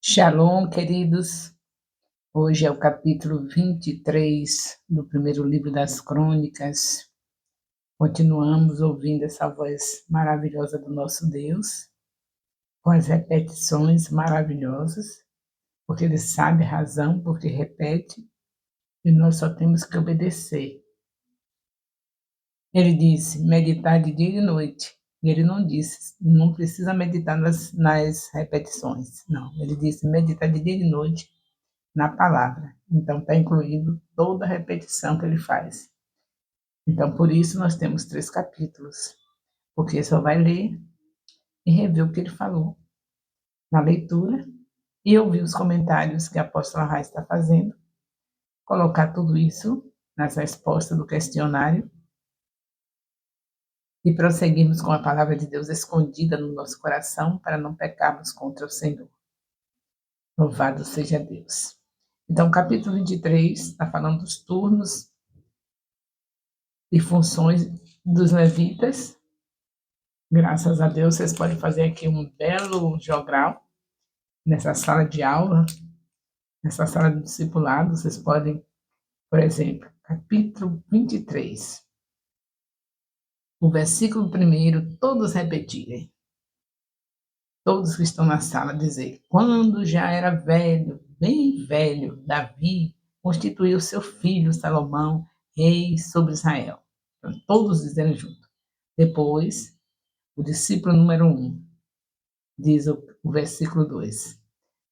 Shalom, queridos. Hoje é o capítulo 23 do primeiro livro das Crônicas. Continuamos ouvindo essa voz maravilhosa do nosso Deus, com as repetições maravilhosas, porque Ele sabe a razão porque repete e nós só temos que obedecer. Ele disse, meditar de dia e de noite. E ele não disse, não precisa meditar nas repetições. Não, ele disse, meditar de dia e de noite na palavra. Então, está incluído toda a repetição que ele faz. Então, por isso, nós temos 3 capítulos, porque só vai ler e rever o que ele falou na leitura e ouvir os comentários que a apóstola Raia está fazendo, colocar tudo isso nas respostas do questionário e prosseguirmos com a palavra de Deus escondida no nosso coração para não pecarmos contra o Senhor. Louvado seja Deus. Então, capítulo 23 está falando dos turnos e funções dos levitas. Graças a Deus, vocês podem fazer aqui um belo jogral nessa sala de aula, nessa sala de discipulado. Vocês podem, por exemplo, capítulo 23, o versículo 1, todos repetirem. Todos que estão na sala dizer: quando já era velho, bem velho, Davi constituiu seu filho Salomão rei sobre Israel. Então, todos dizendo junto. Depois, o discípulo número 1, diz o versículo 2.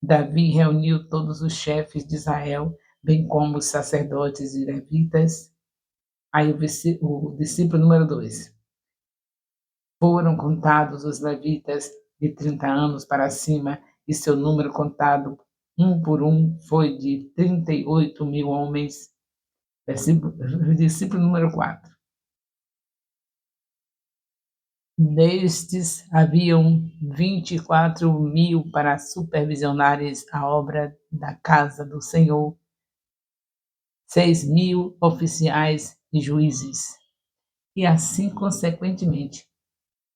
Davi reuniu todos os chefes de Israel, bem como os sacerdotes e levitas. Aí o discípulo número 2. Foram contados os levitas de 30 anos para cima, e seu número contado um por um foi de 38.000 homens. Discípulo número 4. Destes haviam 24.000 para supervisionares a obra da casa do Senhor, 6.000 oficiais e juízes, e assim consequentemente,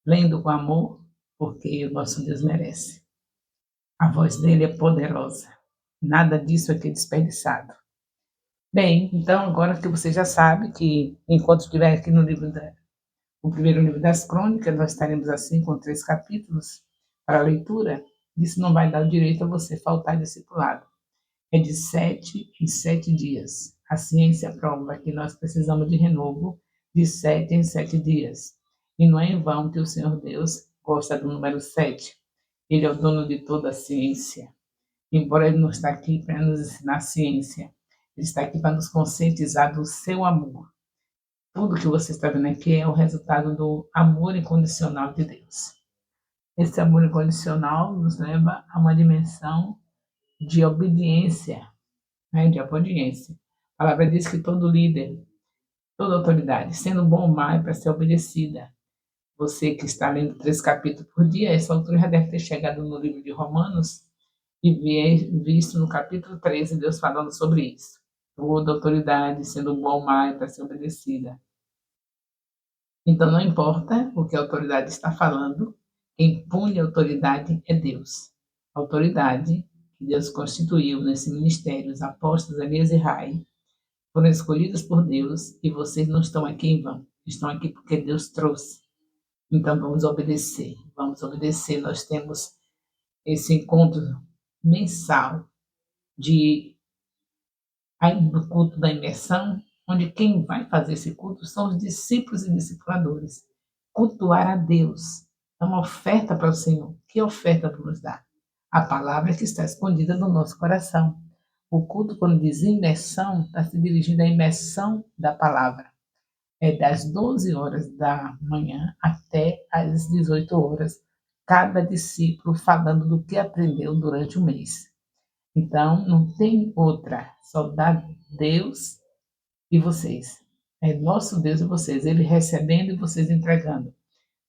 lendo com amor, porque o nosso Deus merece. A voz dele é poderosa, nada disso aqui é desperdiçado. Bem, então agora que você já sabe que enquanto estiver aqui no o primeiro livro das Crônicas, nós estaremos assim com 3 capítulos para a leitura. Isso não vai dar o direito a você faltar discipulado. É de 7 em 7 dias. A ciência prova que nós precisamos de renovo de 7 em 7 dias. E não é em vão que o Senhor Deus gosta do número 7. Ele é o dono de toda a ciência. Embora Ele não está aqui para nos ensinar ciência, Ele está aqui para nos conscientizar do seu amor. Tudo que você está vendo aqui é o resultado do amor incondicional de Deus. Esse amor incondicional nos leva a uma dimensão de obediência, de obediência. A palavra diz que todo líder, toda autoridade, sendo bom ou má, é para ser obedecida. Você que está lendo 3 capítulos por dia, essa altura já deve ter chegado no livro de Romanos e visto no capítulo 13 Deus falando sobre isso. Toda autoridade, sendo bom ou má, é para ser obedecida. Então, não importa o que a autoridade está falando, quem pune a autoridade é Deus. A autoridade que Deus constituiu nesse ministério, os apóstolos Elias e Rai, foram escolhidos por Deus e vocês não estão aqui em vão. Estão aqui porque Deus trouxe. Então, vamos obedecer. Vamos obedecer. Nós temos esse encontro mensal do culto da imersão, onde quem vai fazer esse culto são os discípulos e discipuladores. Cultuar a Deus é uma oferta para o Senhor. Que oferta para nos dar? A palavra que está escondida no nosso coração. O culto, quando diz imersão, está se dirigindo à imersão da palavra. É das 12 horas da manhã até às 18 horas, cada discípulo falando do que aprendeu durante o mês. Então, não tem outra, só dá Deus e vocês. É nosso Deus e vocês, Ele recebendo e vocês entregando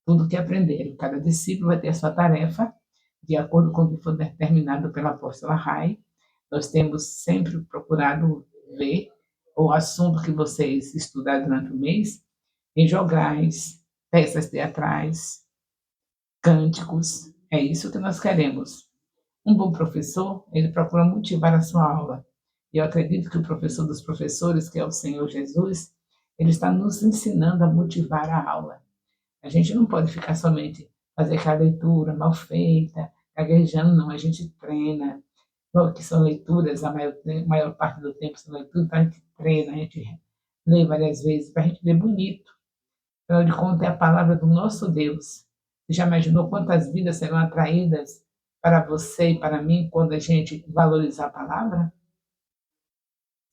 tudo que aprenderam. Cada discípulo vai ter a sua tarefa, de acordo com o que for determinado pela apóstola Rai. Nós temos sempre procurado ver o assunto que vocês estudaram durante o mês em jograis, peças teatrais, cânticos. É isso que nós queremos. Um bom professor, ele procura motivar a sua aula. E eu acredito que o professor dos professores, que é o Senhor Jesus, ele está nos ensinando a motivar a aula. A gente não pode ficar somente fazer aquela leitura mal feita, gaguejando, não. A gente treina. Bom, que são leituras, a maior parte do tempo são leituras, então a gente treina, a gente lê várias vezes, para a gente ler bonito. Afinal de contas, é a palavra do nosso Deus. Você já imaginou quantas vidas serão atraídas para você e para mim quando a gente valorizar a palavra?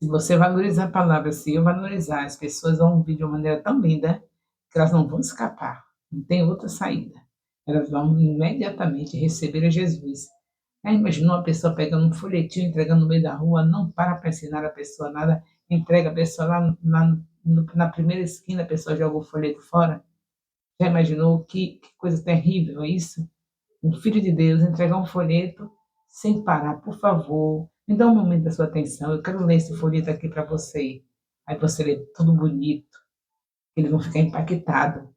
Se você valorizar a palavra, se eu valorizar, as pessoas vão ouvir de uma maneira tão linda que elas não vão escapar. Não tem outra saída. Elas vão imediatamente receber a Jesus. Aí imaginou uma pessoa pegando um folhetinho, entregando no meio da rua, não para ensinar a pessoa nada, entrega a pessoa na primeira esquina, a pessoa joga o folheto fora. Já imaginou que coisa terrível é isso? Um filho de Deus entregar um folheto sem parar, por favor, me dá um momento da sua atenção, eu quero ler esse folheto aqui para você. Aí você lê tudo bonito, eles vão ficar impactados.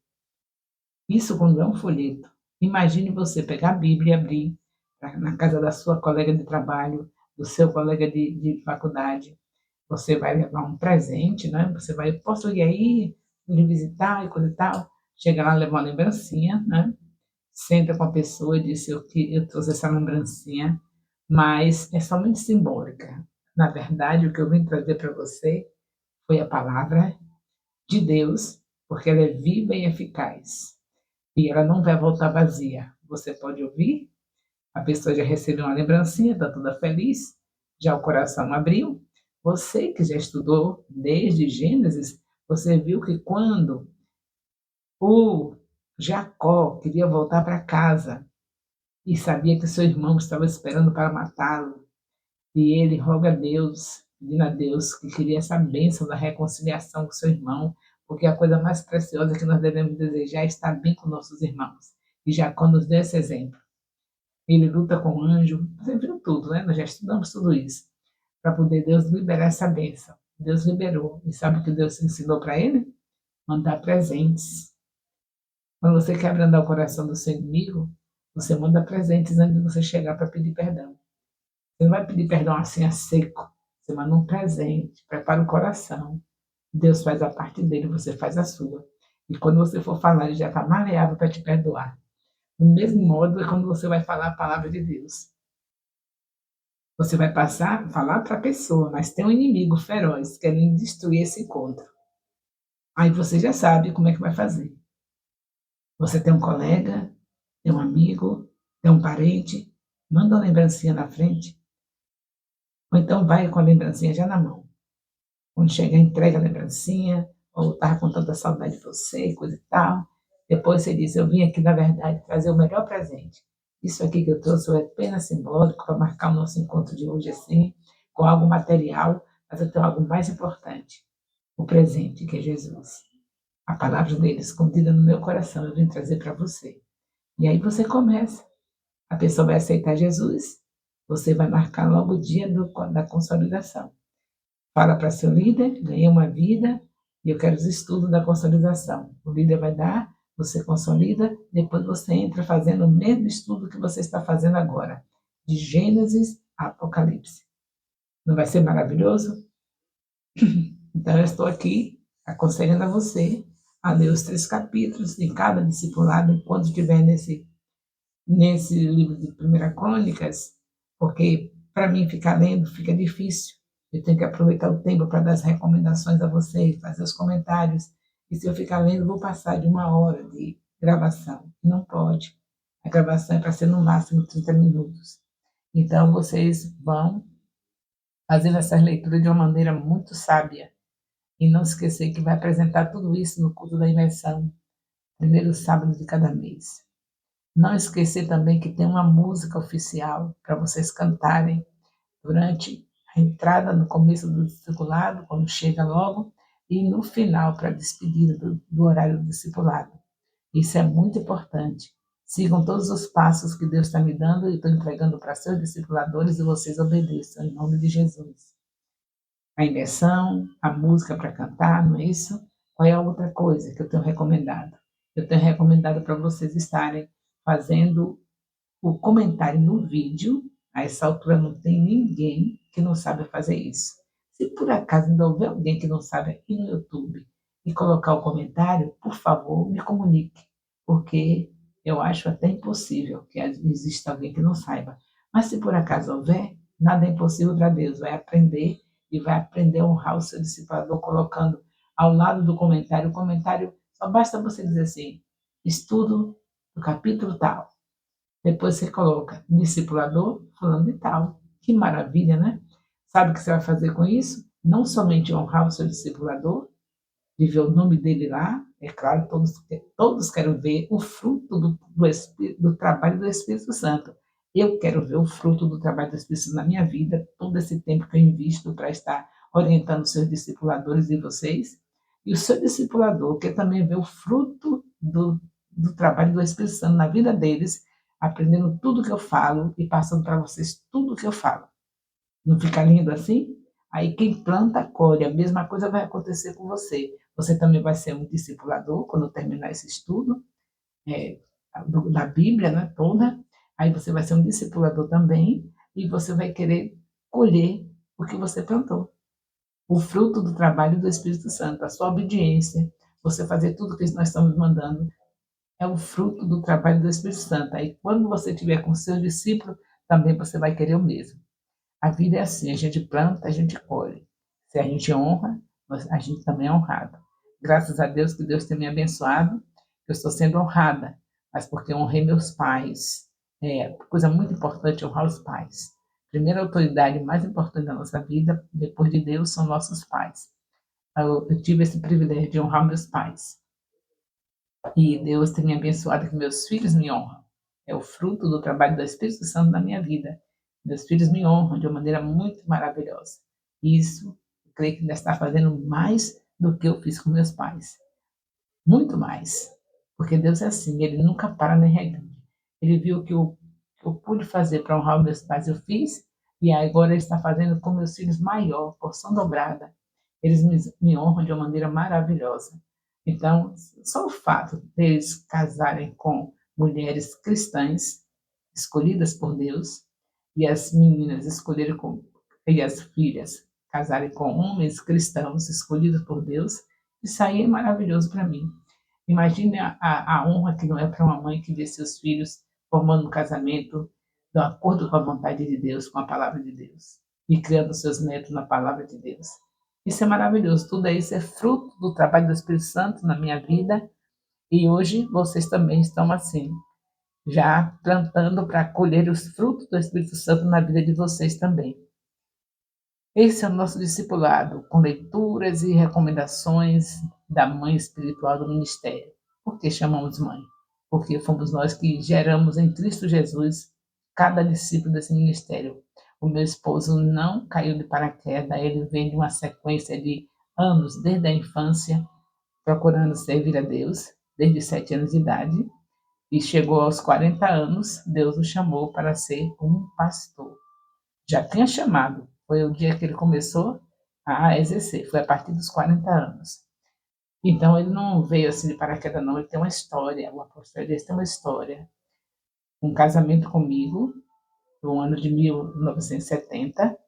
Isso quando é um folheto. Imagine você pegar a Bíblia e abrir na casa da sua colega de trabalho, do seu colega de faculdade. Você vai levar um presente, né? Você vai, posso ir aí, me visitar e coisa e tal. Chega lá, leva uma lembrancinha, né? Senta com a pessoa e diz eu trouxe essa lembrancinha, mas é somente simbólica. Na verdade, o que eu vim trazer para você foi a palavra de Deus, porque ela é viva e eficaz. E ela não vai voltar vazia. Você pode ouvir, a pessoa já recebeu uma lembrancinha, está toda feliz, já o coração abriu. Você que já estudou desde Gênesis, você viu que quando o Jacó queria voltar para casa e sabia que seu irmão estava esperando para matá-lo, e ele roga a Deus, pedindo a Deus que queria essa bênção da reconciliação com seu irmão, porque a coisa mais preciosa que nós devemos desejar é estar bem com nossos irmãos. E Jacó nos deu esse exemplo. Ele luta com o anjo, você viu tudo, né? Nós já estudamos tudo isso, para poder Deus liberar essa bênção. Deus liberou. E sabe o que Deus ensinou para ele? Mandar presentes. Quando você quer abrandar o coração do seu inimigo, você manda presentes antes de você chegar para pedir perdão. Você não vai pedir perdão assim a seco. Você manda um presente, prepara o coração. Deus faz a parte dele, você faz a sua. E quando você for falar, ele já está maleável para te perdoar. Do mesmo modo é quando você vai falar a palavra de Deus. Você vai passar, falar para a pessoa, mas tem um inimigo feroz querendo destruir esse encontro. Aí você já sabe como é que vai fazer. Você tem um colega, tem um amigo, tem um parente, manda uma lembrancinha na frente, ou então vai com a lembrancinha já na mão. Quando chega, entrega a lembrancinha, ou estava com tanta saudade de você, coisa e tal. Depois você diz, eu vim aqui, na verdade, trazer o melhor presente. Isso aqui que eu trouxe é apenas simbólico para marcar o nosso encontro de hoje assim, com algo material, mas eu tenho algo mais importante, o presente, que é Jesus. A palavra dele escondida no meu coração, eu vim trazer para você. E aí você começa. A pessoa vai aceitar Jesus, você vai marcar logo o dia da consolidação. Fala para seu líder, ganhei uma vida e eu quero os estudos da consolidação. O líder vai dar, você consolida, depois você entra fazendo o mesmo estudo que você está fazendo agora, de Gênesis a Apocalipse. Não vai ser maravilhoso? Então eu estou aqui aconselhando a você a ler os 3 capítulos em cada discipulado, enquanto estiver nesse livro de 1 Crônicas, porque para mim ficar lendo fica difícil. Eu tenho que aproveitar o tempo para dar as recomendações a vocês, fazer os comentários. E se eu ficar lendo, vou passar de 1 hora de gravação. Não pode. A gravação é para ser no máximo 30 minutos. Então, vocês vão fazendo essas leituras de uma maneira muito sábia. E não esquecer que vai apresentar tudo isso no culto da imersão, primeiro sábado de cada mês. Não esquecer também que tem uma música oficial para vocês cantarem durante a entrada, no começo do discipulado, quando chega logo, e no final, para a despedida do horário do discipulado. Isso é muito importante. Sigam todos os passos que Deus está me dando e estou entregando para seus discipuladores e vocês obedeçam, em nome de Jesus. A imersão, a música para cantar, não é isso? Qual é a outra coisa que eu tenho recomendado? Eu tenho recomendado para vocês estarem fazendo o comentário no vídeo, A essa altura não tem ninguém que não sabe fazer isso. Se por acaso ainda houver alguém que não sabe aqui no YouTube e colocar o comentário, por favor, me comunique, porque eu acho até impossível que exista alguém que não saiba. Mas se por acaso houver, nada é impossível para Deus. Vai aprender e vai aprender a honrar o seu discipulador colocando ao lado do comentário. O comentário, só basta você dizer assim, estudo do capítulo tal. Depois você coloca discipulador fulano de tal. Que maravilha, né? Sabe o que você vai fazer com isso? Não somente honrar o seu discipulador, de ver o nome dele lá, é claro, todos querem ver o fruto do trabalho do Espírito Santo. Eu quero ver o fruto do trabalho do Espírito Santo na minha vida, todo esse tempo que eu invisto para estar orientando os seus discipuladores e vocês. E o seu discipulador quer também ver o fruto do trabalho do Espírito Santo na vida deles, aprendendo tudo que eu falo e passando para vocês tudo que eu falo. Não fica lindo assim? Aí quem planta, colhe. A mesma coisa vai acontecer com você. Você também vai ser um discipulador quando terminar esse estudo é, da Bíblia, né, toda. Aí você vai ser um discipulador também e você vai querer colher o que você plantou. O fruto do trabalho do Espírito Santo, a sua obediência, você fazer tudo o que nós estamos mandando, é o fruto do trabalho do Espírito Santo. Aí quando você estiver com seus discípulos, também você vai querer o mesmo. A vida é assim, a gente planta, a gente colhe. Se a gente honra, a gente também é honrado. Graças a Deus que Deus tem me abençoado, eu estou sendo honrada, mas porque eu honrei meus pais. É coisa muito importante honrar os pais. Primeira autoridade mais importante da nossa vida, depois de Deus, são nossos pais. Eu tive esse privilégio de honrar meus pais. E Deus tem me abençoado que meus filhos me honram. É o fruto do trabalho do Espírito Santo na minha vida. Meus filhos me honram de uma maneira muito maravilhosa. Isso, eu creio que ainda está fazendo mais do que eu fiz com meus pais. Muito mais. Porque Deus é assim, Ele nunca para nem regride. Ele viu o que eu pude fazer para honrar os meus pais, eu fiz, e agora Ele está fazendo com meus filhos maior, porção dobrada. Eles me honram de uma maneira maravilhosa. Então, só o fato deles casarem com mulheres cristãs, escolhidas por Deus, e as meninas escolherem com, e as filhas casarem com homens cristãos escolhidos por Deus, isso aí é maravilhoso para mim. Imagine a honra que não é para uma mãe que vê seus filhos formando um casamento de acordo com a vontade de Deus, com a palavra de Deus, e criando seus netos na palavra de Deus. Isso é maravilhoso. Tudo isso é fruto do trabalho do Espírito Santo na minha vida. E hoje vocês também estão assim, já plantando para colher os frutos do Espírito Santo na vida de vocês também. Esse é o nosso discipulado, com leituras e recomendações da mãe espiritual do ministério. Por que chamamos mãe? Porque fomos nós que geramos em Cristo Jesus cada discípulo desse ministério. O meu esposo não caiu de paraquedas, ele vem de uma sequência de anos, desde a infância, procurando servir a Deus, desde 7 anos de idade, e chegou aos 40 anos, Deus o chamou para ser um pastor. Já tinha chamado, foi o dia que ele começou a exercer, foi a partir dos 40 anos. Então ele não veio assim de paraquedas, não, ele tem uma história, o apóstolo Elias tem uma história. Um casamento comigo, no ano de 1970,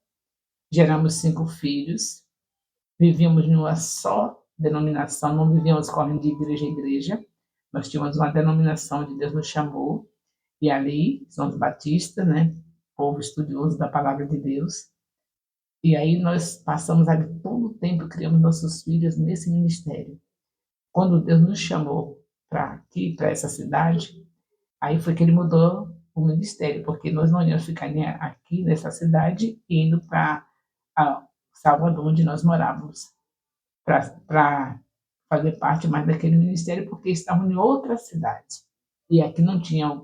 geramos 5 filhos, vivíamos numa só denominação, não vivíamos correndo de igreja em igreja, nós tínhamos uma denominação onde Deus nos chamou, e ali, somos batistas, né, povo estudioso da palavra de Deus, e aí nós passamos ali todo o tempo, criamos nossos filhos nesse ministério. Quando Deus nos chamou para aqui, para essa cidade, aí foi que ele mudou o ministério, porque nós não íamos ficar nem aqui nessa cidade, indo para Salvador, onde nós morávamos, para fazer parte mais daquele ministério, porque estávamos em outra cidade. E aqui não tinha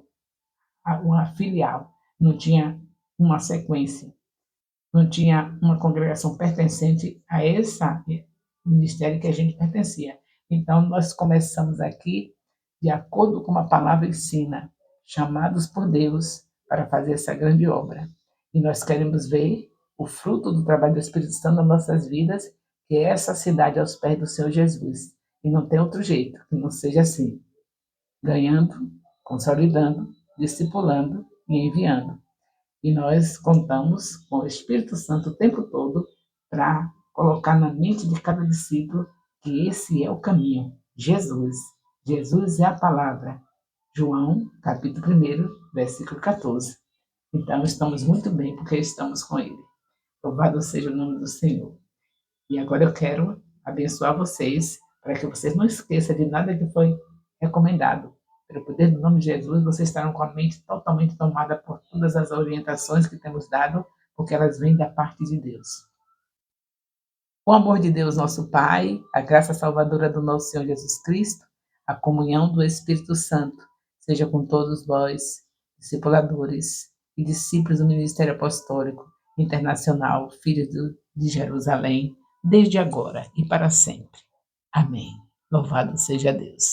uma filial, não tinha uma sequência, não tinha uma congregação pertencente a esse ministério que a gente pertencia. Então, nós começamos aqui de acordo com a palavra ensina, chamados por Deus para fazer essa grande obra. E nós queremos ver o fruto do trabalho do Espírito Santo nas nossas vidas, que é essa cidade aos pés do Senhor Jesus. E não tem outro jeito que não seja assim, ganhando, consolidando, discipulando e enviando. E nós contamos com o Espírito Santo o tempo todo para colocar na mente de cada discípulo que esse é o caminho. Jesus. Jesus é a palavra. João, capítulo 1, versículo 14. Então, estamos muito bem porque estamos com Ele. Louvado seja o nome do Senhor. E agora eu quero abençoar vocês, para que vocês não esqueçam de nada que foi recomendado. Pelo poder do nome de Jesus, vocês estarão com a mente totalmente tomada por todas as orientações que temos dado, porque elas vêm da parte de Deus. O amor de Deus, nosso Pai, a graça salvadora do nosso Senhor Jesus Cristo, a comunhão do Espírito Santo, seja com todos vós, discipuladores e discípulos do Ministério Apostólico Internacional, Filhos de Jerusalém, desde agora e para sempre. Amém. Louvado seja Deus.